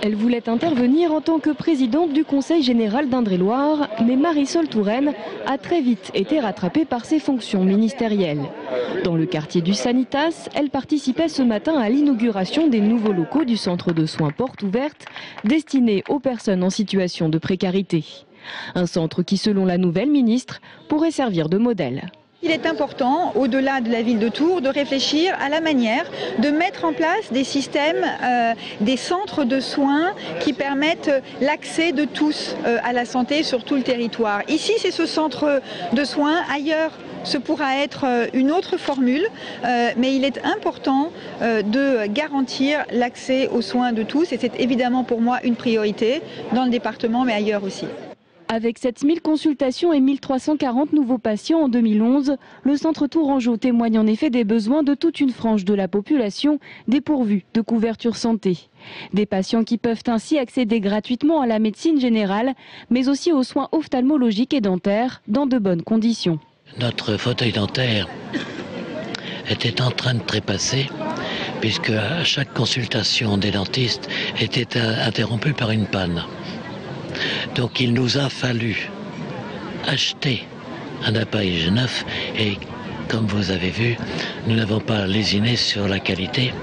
Elle voulait intervenir en tant que présidente du Conseil général d'Indre-et-Loire, mais Marisol Touraine a très vite été rattrapée par ses fonctions ministérielles. Dans le quartier du Sanitas, elle participait ce matin à l'inauguration des nouveaux locaux du centre de soins Porte Ouverte, destinés aux personnes en situation de précarité. Un centre qui, selon la nouvelle ministre, pourrait servir de modèle. Il est important, au-delà de la ville de Tours, de réfléchir à la manière de mettre en place des systèmes, des centres de soins qui permettent l'accès de tous à la santé sur tout le territoire. Ici, c'est ce centre de soins. Ailleurs, ce pourra être une autre formule, mais il est important de garantir l'accès aux soins de tous et c'est évidemment pour moi une priorité dans le département, mais ailleurs aussi. Avec 7000 consultations et 1340 nouveaux patients en 2011, le centre Tourangeau témoigne en effet des besoins de toute une frange de la population dépourvue de couverture santé. Des patients qui peuvent ainsi accéder gratuitement à la médecine générale, mais aussi aux soins ophtalmologiques et dentaires dans de bonnes conditions. Notre fauteuil dentaire était en train de trépasser puisque à chaque consultation des dentistes était interrompue par une panne. Donc il nous a fallu acheter un appareil neuf et comme vous avez vu, nous n'avons pas lésiné sur la qualité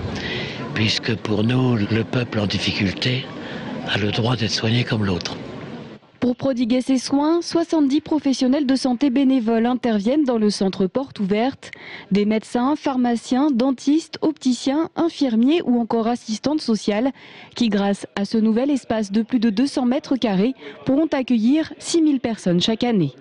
puisque pour nous, le peuple en difficulté a le droit d'être soigné comme l'autre. Pour prodiguer ces soins, 70 professionnels de santé bénévoles interviennent dans le centre Porte Ouverte. Des médecins, pharmaciens, dentistes, opticiens, infirmiers ou encore assistantes sociales qui, grâce à ce nouvel espace de plus de 200 mètres carrés, pourront accueillir 6000 personnes chaque année.